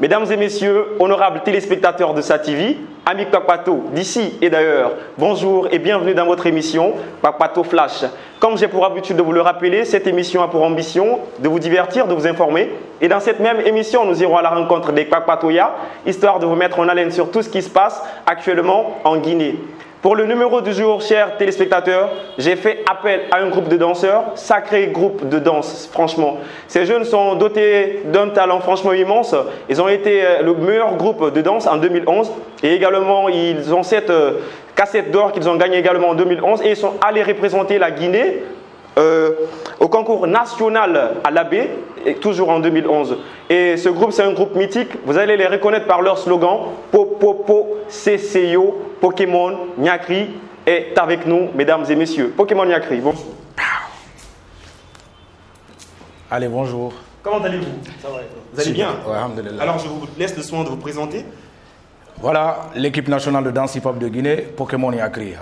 Mesdames et messieurs, honorables téléspectateurs de SATV, amis Kpakpato d'ici et d'ailleurs, bonjour et bienvenue dans votre émission Kpakpato Flash. Comme j'ai pour habitude de vous le rappeler, cette émission a pour ambition de vous divertir, de vous informer. Et dans cette même émission, nous irons à la rencontre des Kpakpatoya, histoire de vous mettre en haleine sur tout ce qui se passe actuellement en Guinée. Pour le numéro du jour, chers téléspectateurs, j'ai fait appel à un groupe de danseurs, sacré groupe de danse, franchement. Ces jeunes sont dotés d'un talent franchement immense. Ils ont été le meilleur groupe de danse en 2011 et également ils ont cette cassette d'or qu'ils ont gagnée également en 2011 et ils sont allés représenter la Guinée au concours national à l'Abbé, toujours en 2011. Et ce groupe, c'est un groupe mythique. Vous allez les reconnaître par leur slogan Po, CCO, Pokémon Nyakri est avec nous, mesdames et messieurs. Pokémon Nyakri, bonjour. Allez, bonjour. Comment allez-vous? Ça va, vous allez bien? Ouais, alhamdoulilah. Alors, je vous laisse le soin de vous présenter. Voilà, l'équipe nationale de danse hip-hop de Guinée, Pokémon Nyakri.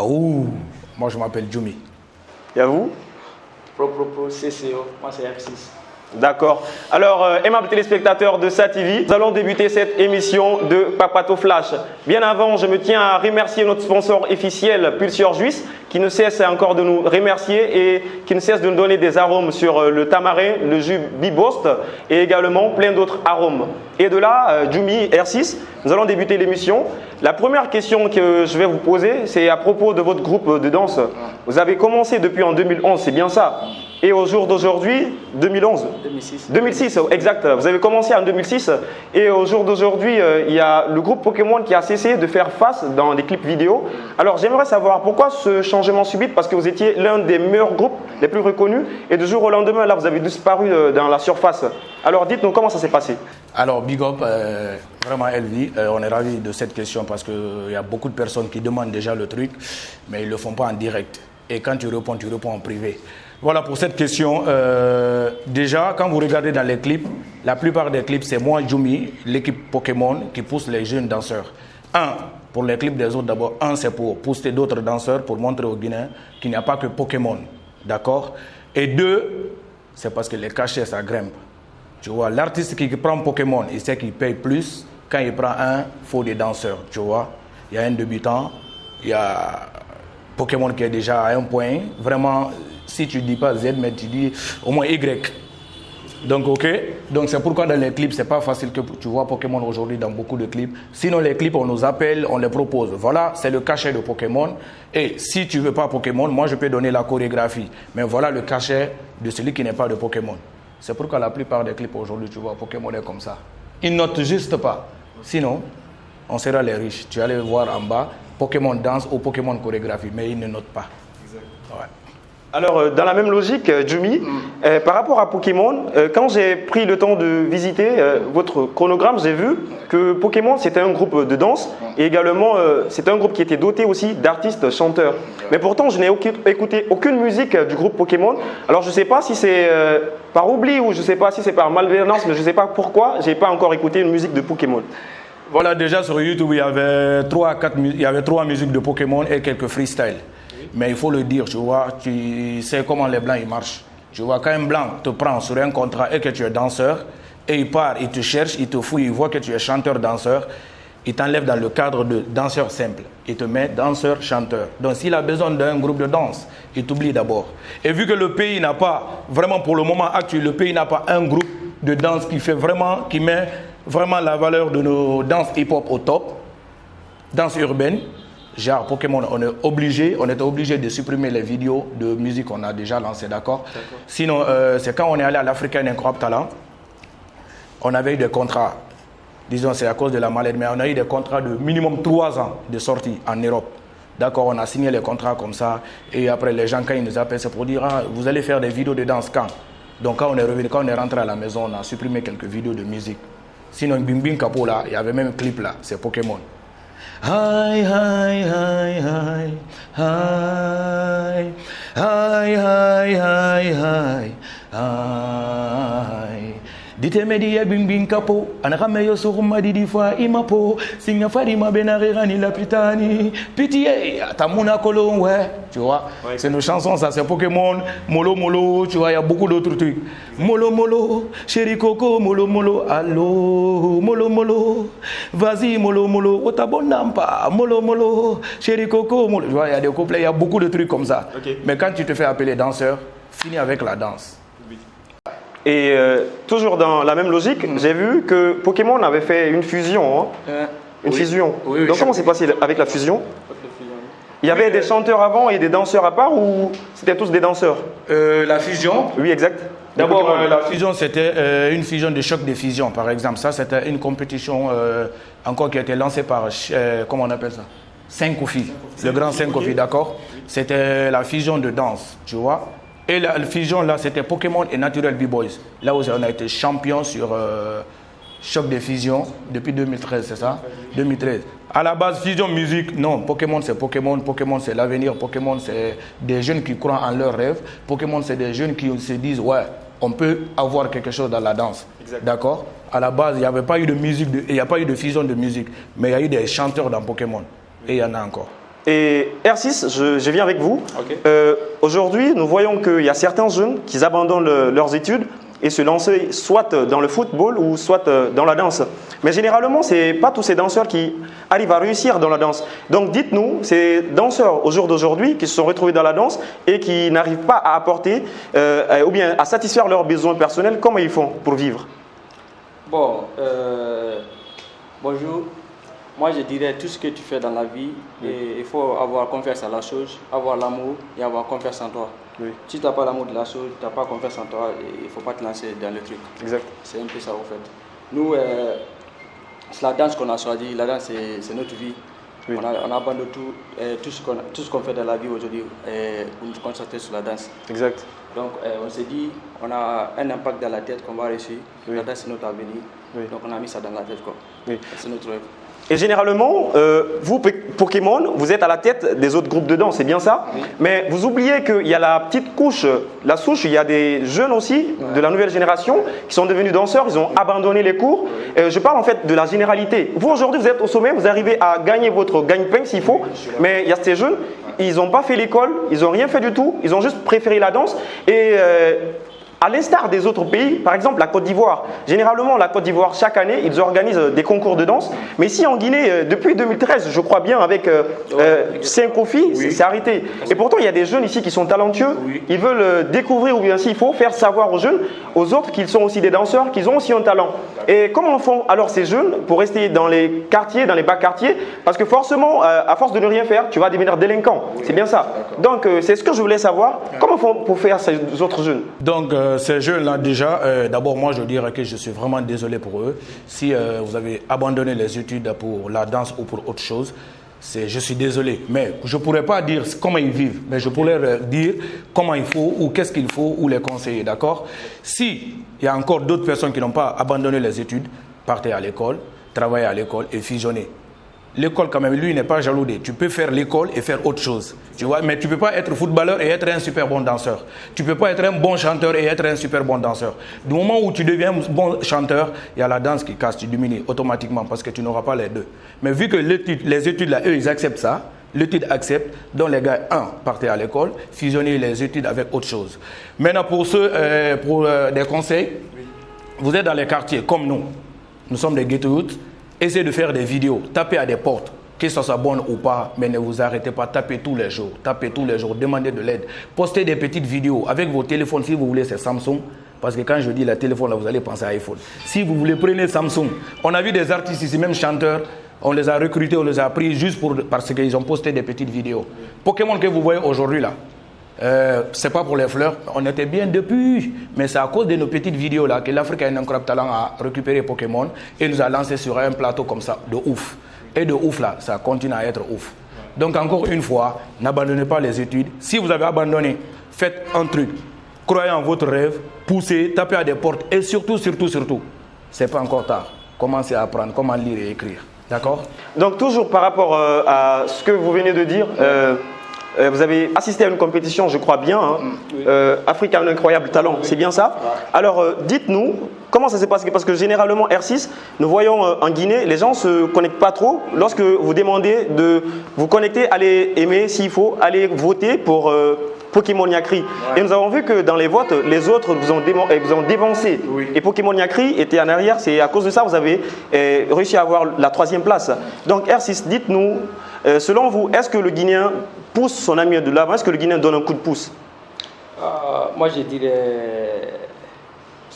Ouh. Moi, je m'appelle Jumi. Et à vous? Pro, CCO, moi c'est F6. D'accord. Alors, aimables téléspectateurs de SATV, nous allons débuter cette émission de Kpakpato Flash. Bien avant, je me tiens à remercier notre sponsor officiel, Pulsar Juice, qui ne cesse encore de nous remercier et qui ne cesse de nous donner des arômes sur le tamarin, le jus Bibost et également plein d'autres arômes. Et de là, Jumi, R6, nous allons débuter l'émission. La première question que je vais vous poser, c'est à propos de votre groupe de danse. Vous avez commencé depuis en 2011, c'est bien ça? Et au jour d'aujourd'hui, 2011 2006. 2006, exact. Vous avez commencé en 2006 et au jour d'aujourd'hui, il y a le groupe Pokémon qui a cessé de faire face dans des clips vidéo. Alors j'aimerais savoir pourquoi ce changement subit, parce que vous étiez l'un des meilleurs groupes, les plus reconnus, et du jour au lendemain, là, vous avez disparu dans la surface. Alors dites-nous comment ça s'est passé. Alors, big up, vraiment Elvi, on est ravis de cette question parce qu'il y a beaucoup de personnes qui demandent déjà le truc, mais ils ne le font pas en direct. Et quand tu réponds en privé. Voilà pour cette question. Déjà, quand vous regardez dans les clips, la plupart des clips, c'est moi, Jumi, l'équipe Pokémon, qui pousse les jeunes danseurs. Pour les clips des autres, d'abord, c'est pour pousser d'autres danseurs, pour montrer aux Guinéens qu'il n'y a pas que Pokémon. D'accord? Et 2, c'est parce que les cachets, ça grimpe. Tu vois, l'artiste qui prend Pokémon, il sait qu'il paye plus. Quand il prend il faut des danseurs, tu vois. Il y a un débutant, il y a Pokémon qui est déjà à un point. Vraiment, si tu ne dis pas Z, mais tu dis au moins Y. Donc, ok. Donc, c'est pourquoi dans les clips, c'est pas facile que tu vois Pokémon aujourd'hui dans beaucoup de clips. Sinon, les clips, on nous appelle, on les propose. Voilà, c'est le cachet de Pokémon. Et si tu veux pas Pokémon, moi, je peux donner la chorégraphie. Mais voilà le cachet de celui qui n'est pas de Pokémon. C'est pourquoi la plupart des clips aujourd'hui, tu vois, Pokémon est comme ça. Ils ne notent juste pas. Sinon, on sera les riches. Tu allais voir en bas, Pokémon danse ou Pokémon chorégraphie, mais ils ne notent pas. Exact. Ouais. Alors, dans la même logique, Jumi, par rapport à Pokémon, quand j'ai pris le temps de visiter votre chronogramme, j'ai vu que Pokémon, c'était un groupe de danse et également, c'était un groupe qui était doté aussi d'artistes chanteurs. Mais pourtant, je n'ai écouté aucune musique du groupe Pokémon. Alors, je ne sais pas si c'est par oubli ou je ne sais pas si c'est par malveillance, mais je ne sais pas pourquoi je n'ai pas encore écouté une musique de Pokémon. Voilà, déjà sur YouTube, il y avait 3 musiques de Pokémon et quelques freestyles. Mais il faut le dire, tu vois, tu sais comment les Blancs ils marchent. Tu vois, quand un Blanc te prend sur un contrat et que tu es danseur, et il part, il te cherche, il te fouille, il voit que tu es chanteur-danseur, il t'enlève dans le cadre de danseur simple. Il te met danseur-chanteur. Donc s'il a besoin d'un groupe de danse, il t'oublie d'abord. Et vu que le pays n'a pas, vraiment pour le moment actuel, le pays n'a pas un groupe de danse qui met vraiment la valeur de nos danses hip-hop au top, danse urbaine, genre Pokémon, on était obligé de supprimer les vidéos de musique qu'on a déjà lancées, d'accord? Sinon, c'est quand on est allé à l'African Incroyable Talent, on avait eu des contrats, disons c'est à cause de la maladie, mais on a eu des contrats de minimum 3 ans de sortie en Europe. D'accord, on a signé les contrats comme ça, et après les gens, quand ils nous appellent, c'est pour dire, vous allez faire des vidéos de danse quand? Donc quand on est revenu, quand on est rentré à la maison, on a supprimé quelques vidéos de musique. Sinon, Bing Bing Capo là, il y avait même un clip là, c'est Pokémon. Hi, hi, hi, hi, hi, hi, hi, hi, hi, hi. Dite media bing bing kapo, anrame yo suruma di fois imapo, singa farima benarerani la pitani, pitié, tamuna kolon, ouais, tu vois. Ouais. C'est nos chansons, ça, c'est Pokémon, Molo Molo, tu vois, il y a beaucoup d'autres trucs. Molo Molo, chéri Coco, Molo Molo, allo, Molo Molo, vas-y Molo Molo, otabonampa, Molo Molo, chéri Coco, Molo. Tu vois, il y a des couplets, il y a beaucoup de trucs comme ça. Okay. Mais quand tu te fais appeler danseur, finis avec la danse. Et toujours dans la même logique, j'ai vu que Pokémon avait fait une fusion. Hein? Une fusion. Oui, donc comment c'est passé avec la fusion? Il y avait des chanteurs avant et des danseurs à part ou c'était tous des danseurs? La fusion? Oui, exact. D'abord, la fusion, c'était une fusion de choc des fusions, par exemple. Ça, c'était une compétition encore qui a été lancée par, comment on appelle ça? Senkofi, le grand Senkofi, d'accord? C'était la fusion de danse, tu vois? Et la fusion, là, c'était Pokémon et Natural B-Boys. Là où on a été champion sur choc des fusions depuis 2013, c'est ça? 2013. À la base, fusion musique, non. Pokémon, c'est Pokémon. Pokémon, c'est l'avenir. Pokémon, c'est des jeunes qui croient en leurs rêves. Pokémon, c'est des jeunes qui se disent, ouais, on peut avoir quelque chose dans la danse. D'accord? À la base, il n'y avait pas eu de musique, il n'y a pas eu de fusion de musique. Mais il y a eu des chanteurs dans Pokémon. Et il y en a encore. Et R6, je viens avec vous. Okay. Aujourd'hui, nous voyons qu'il y a certains jeunes qui abandonnent leurs études et se lancent soit dans le football ou soit dans la danse. Mais généralement, ce n'est pas tous ces danseurs qui arrivent à réussir dans la danse. Donc dites-nous, ces danseurs au jour d'aujourd'hui qui se sont retrouvés dans la danse et qui n'arrivent pas à apporter ou bien à satisfaire leurs besoins personnels, comment ils font pour vivre? Bon, bonjour. Moi, je dirais tout ce que tu fais dans la vie, et il faut avoir confiance en la chose, avoir l'amour et avoir confiance en toi. Oui. Si tu n'as pas l'amour de la chose, tu n'as pas confiance en toi, il ne faut pas te lancer dans le truc. Exact. C'est un peu ça, en fait. Nous, c'est la danse qu'on a choisi. La danse, c'est notre vie. Oui. On a abandonné tout ce qu'on fait dans la vie aujourd'hui pour nous concentrer sur la danse. Exact. Donc, on s'est dit, on a un impact dans la tête qu'on va réussir. Oui. La danse, c'est notre avenir. Oui. Donc, on a mis ça dans la tête, quoi. Oui. C'est notre rêve. Et généralement, vous, Pokémon, vous êtes à la tête des autres groupes de danse, c'est bien ça? Oui. Mais vous oubliez qu'il y a la petite couche, la souche, il y a des jeunes aussi de la nouvelle génération qui sont devenus danseurs, ils ont abandonné les cours. Je parle en fait de la généralité. Vous, aujourd'hui, vous êtes au sommet, vous arrivez à gagner votre gagne-pain s'il faut, mais il y a ces jeunes, ils n'ont pas fait l'école, ils n'ont rien fait du tout, ils ont juste préféré la danse. Et à l'instar des autres pays, par exemple la Côte d'Ivoire, généralement la Côte d'Ivoire, chaque année, ils organisent des concours de danse. Mais ici en Guinée, depuis 2013, je crois bien, avec Senkofi, c'est arrêté. Et pourtant, il y a des jeunes ici qui sont talentueux, ils veulent découvrir, ou bien s'il faut, faire savoir aux jeunes, aux autres, qu'ils sont aussi des danseurs, qu'ils ont aussi un talent. Et comment font alors ces jeunes pour rester dans les quartiers, dans les bas quartiers? Parce que forcément, à force de ne rien faire, tu vas devenir délinquant. C'est bien ça. Donc, c'est ce que je voulais savoir. Comment font pour faire ces autres jeunes? Donc, ces jeunes-là, déjà, d'abord, moi, je dirais que je suis vraiment désolé pour eux. Si vous avez abandonné les études pour la danse ou pour autre chose, je suis désolé. Mais je ne pourrais pas dire comment ils vivent, mais je pourrais leur dire comment il faut ou qu'est-ce qu'il faut ou les conseiller, d'accord? Si il y a encore d'autres personnes qui n'ont pas abandonné les études, partez à l'école, travaillez à l'école et fusionnez. L'école, quand même, lui, n'est pas jaloudé. Tu peux faire l'école et faire autre chose. Tu vois, mais tu ne peux pas être footballeur et être un super bon danseur. Tu ne peux pas être un bon chanteur et être un super bon danseur. Du moment où tu deviens bon chanteur, il y a la danse qui casse, tu diminues automatiquement parce que tu n'auras pas les deux. Mais vu que les études, là, eux, ils acceptent ça, l'étude accepte, donc les gars, partez à l'école, fusionnez les études avec autre chose. Maintenant, pour ceux, des conseils, vous êtes dans les quartiers comme nous. Nous sommes des ghetto youths. Essayez de faire des vidéos, tapez à des portes, que ce soit bon ou pas, mais ne vous arrêtez pas, tapez tous les jours, demandez de l'aide. Postez des petites vidéos avec vos téléphones, si vous voulez, c'est Samsung, parce que quand je dis le téléphone, là, vous allez penser à iPhone. Si vous voulez, prenez Samsung. On a vu des artistes ici, même chanteurs, on les a recrutés, on les a pris juste parce qu'ils ont posté des petites vidéos. Pokémon que vous voyez aujourd'hui là, c'est pas pour les fleurs, on était bien depuis, mais c'est à cause de nos petites vidéos là que l'Afrique a un incroyable talent à récupérer Pokémon et nous a lancé sur un plateau comme ça, de ouf. Et de ouf là, ça continue à être ouf. Donc encore une fois, n'abandonnez pas les études. Si vous avez abandonné, faites un truc. Croyez en votre rêve, poussez, tapez à des portes et surtout, c'est pas encore tard. Commencez à apprendre comment lire et écrire. D'accord? Donc toujours par rapport à ce que vous venez de dire, vous avez assisté à une compétition, je crois bien, hein, Oui. Afrique a un incroyable talent, c'est bien ça? Alors, dites-nous, comment ça s'est passé? Parce que généralement, R6, nous voyons en Guinée, les gens ne se connectent pas trop. Lorsque vous demandez de vous connecter, allez aimer s'il faut, allez voter pour Pokémon Yakri. Et nous avons vu que dans les votes, les autres vous ont dévancé. Oui. Et Pokémon Yakri était en arrière. C'est à cause de ça que vous avez réussi à avoir la 3e place. Donc R6, dites-nous, selon vous, est-ce que le Guinéen pousse son ami de l'avant? Est-ce que le Guinéen donne un coup de pouce? Moi, je dirais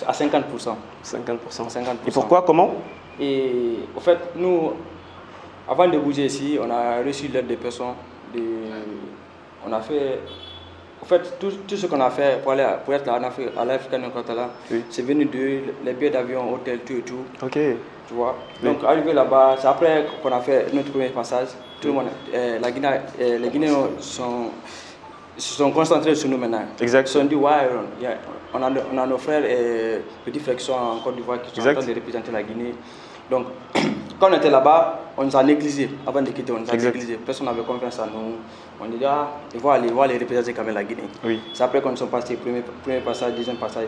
à 50%. 50%. 50%. Et pourquoi? Comment? Et au fait, nous, avant de bouger ici, on a reçu l'aide des personnes. On a fait. En fait, tout ce qu'on a fait pour être à l'Afrique, Oui. c'est venu de les billets d'avion, hôtel, tout et tout. Ok. Tu vois. Oui. Donc, arrivé là-bas, c'est après qu'on a fait notre premier passage. Tout le monde, les Guinéens se sont concentrés sur nous maintenant. Exact. Ils se sont dit, ouais, on a nos frères et petits frères qui sont en Côte d'Ivoire qui sont en train de représenter la Guinée. Donc, quand on était là-bas, on nous a négligés. Avant de quitter, on nous a négligés. Personne n'avait confiance en nous. On dit, ils vont aller représenter quand même la Guinée. Oui. C'est après qu'on sont passés, premier passage, deuxième passage.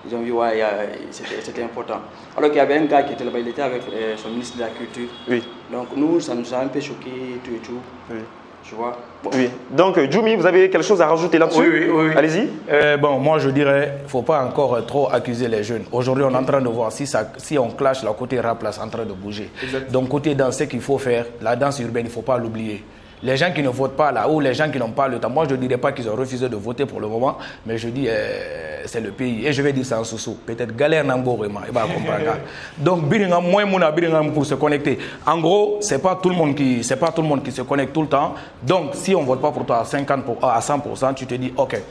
Ils ont vu, ouais, c'était important. Alors qu'il y avait un gars qui était là-bas, il était avec son ministre de la Culture. Oui. Donc, nous, ça nous a un peu choqué, tout et tout. Oui. Tu vois. Bon. Oui. Donc, Djoumi, vous avez quelque chose à rajouter là-dessus? Oui. Allez-y. Bon, moi je dirais, il ne faut pas encore trop accuser les jeunes. Aujourd'hui, on est en train de voir si on clash, la côté rap là, c'est en train de bouger. Exact. Donc, côté danse, ce qu'il faut faire, la danse urbaine, il ne faut pas l'oublier. Les gens qui ne votent pas là, ou les gens qui n'ont pas le temps, moi je ne dirais pas qu'ils ont refusé de voter pour le moment, mais je dis c'est le pays. Et je vais dire ça en sous-sous. Peut-être galère n'ango vraiment, il va comprendre. Donc, pour se connecter. En gros, c'est pas tout le monde qui se connecte tout le temps. Donc, si on ne vote pas pour toi à 100%, tu te dis, ok.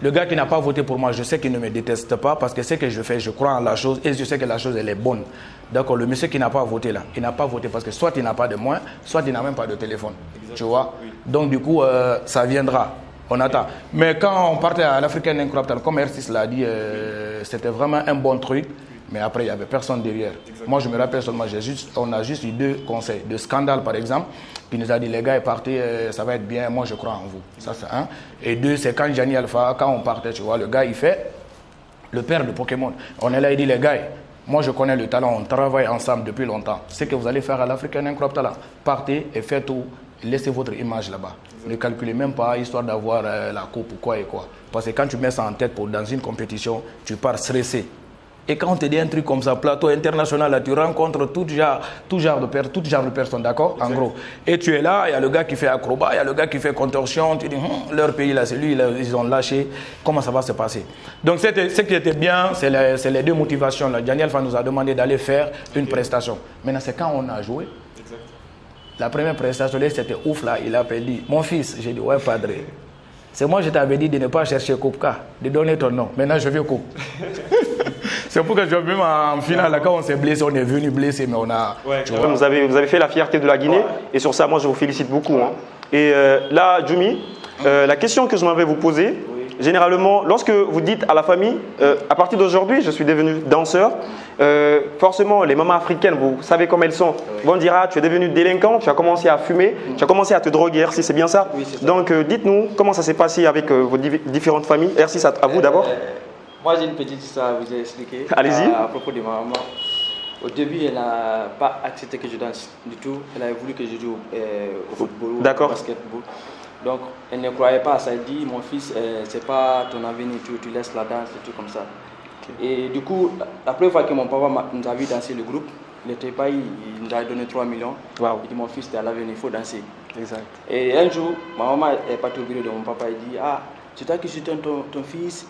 Le gars qui n'a pas voté pour moi, je sais qu'il ne me déteste pas parce que ce que je fais, je crois en la chose et je sais que la chose, elle est bonne. D'accord, le monsieur qui n'a pas voté là, il n'a pas voté parce que soit il n'a pas de moyens, soit il n'a même pas de téléphone. Exactement. Tu vois. Oui. Donc du coup, ça viendra. On attend. Mais quand on partait à l'African Incroyable, comme R6 l'a dit, c'était vraiment un bon truc. Mais après, il n'y avait personne derrière. Exactement. Moi, je me rappelle seulement, on a juste eu 2 conseils. De Scandale, par exemple, qui nous a dit, les gars, partez, ça va être bien, moi, je crois en vous. Ça, c'est un. Et 2, c'est quand Gianni Alpha, quand on partait, tu vois, le gars, il fait le père de Pokémon. On est là, il dit, les gars, moi, je connais le talent, on travaille ensemble depuis longtemps. Ce que vous allez faire à l'African Incroyable, partez et faites tout. Laissez votre image là-bas. Ne calculez même pas, histoire d'avoir la coupe ou quoi et quoi. Parce que quand tu mets ça en tête dans une compétition, tu pars stressé. Et quand on te dit un truc comme ça, plateau international, là, tu rencontres tout genre de personnes, d'accord? En gros. Et tu es là, il y a le gars qui fait acrobat, il y a le gars qui fait contorsion, tu dis, leur pays là, c'est lui, là, ils ont lâché, comment ça va se passer? Donc ce qui était bien, c'est les 2 motivations. Là. Gianni Alpha nous a demandé d'aller faire une prestation. Maintenant, c'est quand on a joué. Exact. La première prestation, c'était ouf là, il a dit, mon fils, j'ai dit, ouais, padre. C'est moi, je t'avais dit de ne pas chercher Koupka, de donner ton nom. Maintenant, je veux Coupe. C'est pour que je même en finale, là, quand on s'est blessé, on est venu blessé, mais on a... Ouais, vous avez fait la fierté de la Guinée, et sur ça, moi, je vous félicite beaucoup. Hein. Et là, Djoumi, la question que je m'avais vous poser, généralement, lorsque vous dites à la famille, à partir d'aujourd'hui, je suis devenu danseur, forcément, les mamans africaines, vous savez comme elles sont, vont dire, ah, tu es devenu délinquant, tu as commencé à fumer, tu as commencé à te droguer, R6, c'est bien ça? Oui, c'est ça. Donc, dites-nous comment ça s'est passé avec vos différentes familles. R6, à vous d'abord. Moi, j'ai une petite histoire à vous expliquer. Allez-y. À propos de ma maman. Au début, elle n'a pas accepté que je danse du tout. Elle avait voulu que je joue au football, au basketball. Donc, elle ne croyait pas à ça. Elle dit, mon fils, c'est pas ton avenir, tu laisses la danse, et tout comme ça. Okay. Et du coup, la première fois que mon papa nous a vu danser le groupe, il n'était pas, il nous a donné 3 millions. Wow. Il dit, mon fils, tu es à l'avenir, il faut danser. Exact. Et un jour, ma maman est partie au bureau de mon papa. Elle dit, ah, c'est toi qui suis ton fils.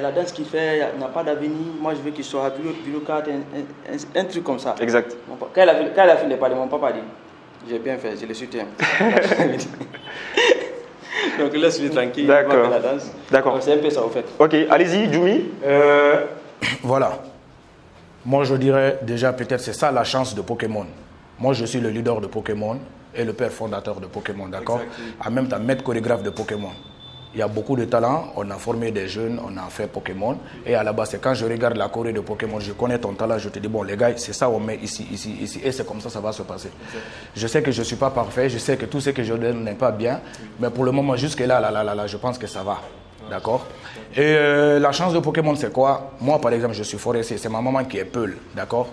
La danse qu'il fait n'a pas d'avenir. Moi, je veux qu'il soit bureau 4, un truc comme ça. Exact. Quand elle a fini de parler, mon papa a dit, j'ai bien fait, je le soutiens. Donc, laisse-lui tranquille. D'accord. La danse. D'accord. C'est un peu ça, au fait. Ok, allez-y, Djoumi. Voilà. Moi, je dirais déjà, peut-être c'est ça la chance de Pokémon. Moi, je suis le leader de Pokémon et le père fondateur de Pokémon, d'accord? En même temps, maître chorégraphe de Pokémon. Il y a beaucoup de talents, on a formé des jeunes, on a fait Pokémon. Et à la base, c'est quand je regarde la Corée de Pokémon, je connais ton talent, je te dis, bon les gars, c'est ça on met ici, ici, ici. Et c'est comme ça va se passer. Je sais que je ne suis pas parfait, je sais que tout ce que je donne n'est pas bien. Mais pour le moment, jusque là, je pense que ça va. D'accord. Et la chance de Pokémon, c'est quoi? Moi, par exemple, je suis forestier, c'est ma maman qui est Peul. D'accord.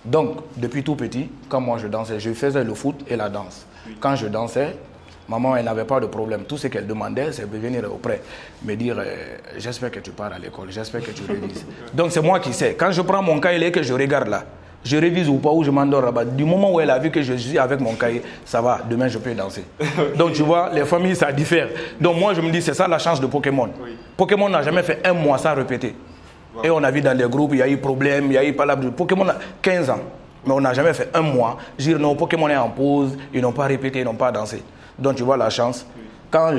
Donc, depuis tout petit, quand moi je dansais, je faisais le foot et la danse. Quand je dansais, maman, elle n'avait pas de problème. Tout ce qu'elle demandait, c'est de venir auprès, me dire j'espère que tu pars à l'école, j'espère que tu révises. Donc c'est moi qui sais. Quand je prends mon cahier et que je regarde là, je révise ou pas, ou je m'endors là-bas. Du moment où elle a vu que je suis avec mon cahier, ça va, demain je peux danser. Donc tu vois, les familles, ça diffère. Donc moi je me dis, c'est ça la chance de Pokémon. Oui. Pokémon n'a jamais fait un mois sans répéter. Wow. Et on a vu dans les groupes, il y a eu problème, il y a eu pas la... Pokémon a 15 ans, mais on n'a jamais fait un mois. Je dis non, Pokémon est en pause, ils n'ont pas répété, ils n'ont pas dansé. Donc tu vois la chance. Quand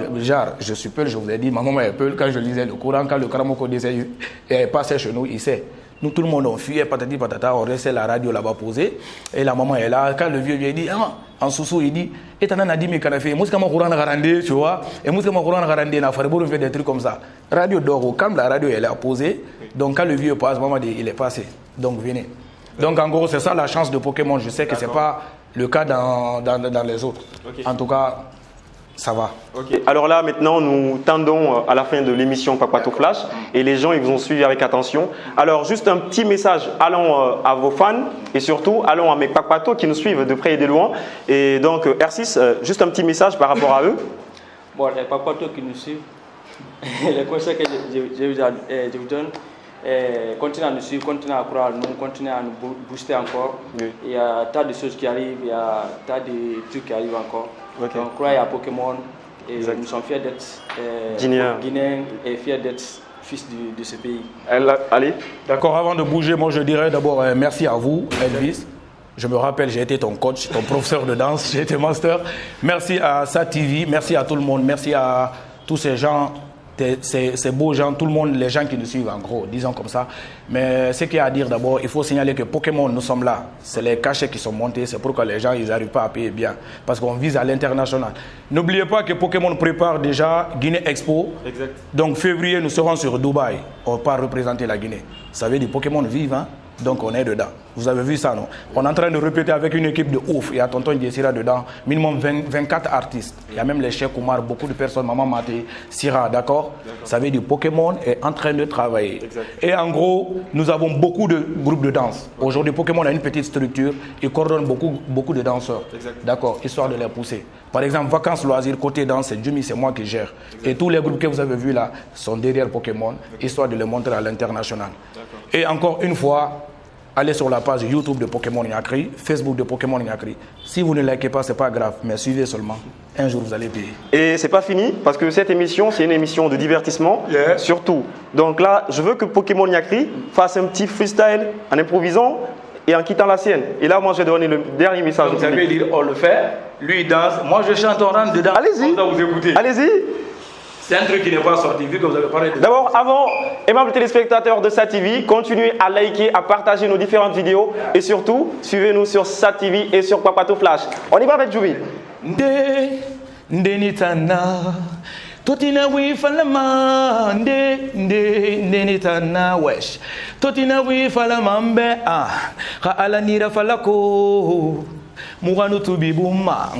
je suis Peul, je vous ai dit, ma maman est Peul, quand je lisais le Coran, quand le Karamoko disait, et passait chez nous, il sait. Nous, tout le monde, on fuyait, patati patata, on restait la radio là-bas posée, et la maman est là. Quand le vieux lui a dit, en sous-sous, il dit, et t'en as dit, mais qu'en a fait, moi, c'est comme un Coran garandé, tu vois, et moi, c'est comme un Coran garandé, n'a fait des trucs comme ça. Radio d'or, quand la radio elle est posée, donc quand le vieux passe, maman dit, il est passé, donc venez. Donc en gros, c'est ça la chance de Pokémon. Je sais que ce n'est pas le cas dans les autres. Okay. En tout cas, ça va. Okay. Alors là, maintenant, nous tendons à la fin de l'émission Pakpato Flash et les gens, ils vous ont suivi avec attention. Alors, juste un petit message, allons à vos fans et surtout, allons à mes Pakpato qui nous suivent de près et de loin. Et donc, R6, juste un petit message par rapport à eux. Bon, les Pakpato qui nous suivent, les conseils que je vous donne, continuez à nous suivre, continuez à croire en nous, continuez à nous booster encore. Oui. Il y a tas de choses qui arrivent, il y a tas de trucs qui arrivent encore. Okay. Donc croyez à Pokémon et nous sommes fiers d'être Guinéens et fiers d'être fils de ce pays. Allez. D'accord, avant de bouger, moi je dirais d'abord merci à vous, Elvis. Je me rappelle, j'ai été ton coach, ton professeur de danse, j'ai été master. Merci à SATV, merci à tout le monde, merci à tous ces gens. Ces beaux gens, tout le monde, les gens qui nous suivent en gros, disons comme ça. Mais ce qu'il y a à dire d'abord, il faut signaler que Pokémon, nous sommes là. C'est les cachets qui sont montés, c'est pourquoi les gens, ils n'arrivent pas à payer bien. Parce qu'on vise à l'international. N'oubliez pas que Pokémon prépare déjà Guinée Expo. Exact. Donc février, nous serons sur Dubaï. On part représenter la Guinée. Ça veut dire Pokémon vive, hein? Donc on est dedans. Vous avez vu ça, non? On est en train de répéter avec une équipe de ouf. Il y a Tonton Diessira dedans, minimum 24 artistes. Il y a même les Cheikh Oumar, beaucoup de personnes, Maman Maté, Sira, d'accord? Ça veut dire Pokémon est en train de travailler. Exact. Et en gros, nous avons beaucoup de groupes de danse. Aujourd'hui, Pokémon a une petite structure, il coordonne beaucoup de danseurs. D'accord, histoire de les pousser. Par exemple, vacances, loisirs, côté danse, c'est Jimmy, c'est moi qui gère. Exact. Et tous les groupes que vous avez vus là sont derrière Pokémon, histoire de les montrer à l'international. Et encore une fois, allez sur la page YouTube de Pokémon Niakri, Facebook de Pokémon Niakri. Si vous ne likez pas, ce n'est pas grave, mais suivez seulement. Un jour, vous allez payer. Et ce n'est pas fini, parce que cette émission, c'est une émission de divertissement, surtout. Donc là, je veux que Pokémon Niakri fasse un petit freestyle en improvisant et en quittant la sienne. Et là, moi, je vais donner le dernier message. Vous savez dire, on le fait, lui, il danse, moi, je chante, on rentre dedans. Allez-y. Vous écoutez. Allez-y. C'est un truc qui n'est pas sorti, vu que vous avez parlé de... D'abord, avant, aimables téléspectateurs de SATV, continuez à liker, à partager nos différentes vidéos et surtout, suivez-nous sur SATV et sur Pakpato Flash. On y va avec Joubi. Ndenitana, totina wi falama, ndenitana wesh, totina wi falama mbe ka alanira falako, muganu tubibuma.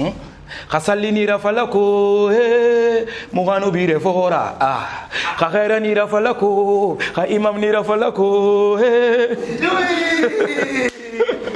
Khasali ni rafalako muganu bire fora khaira ni rafalako kha imam ni rafalako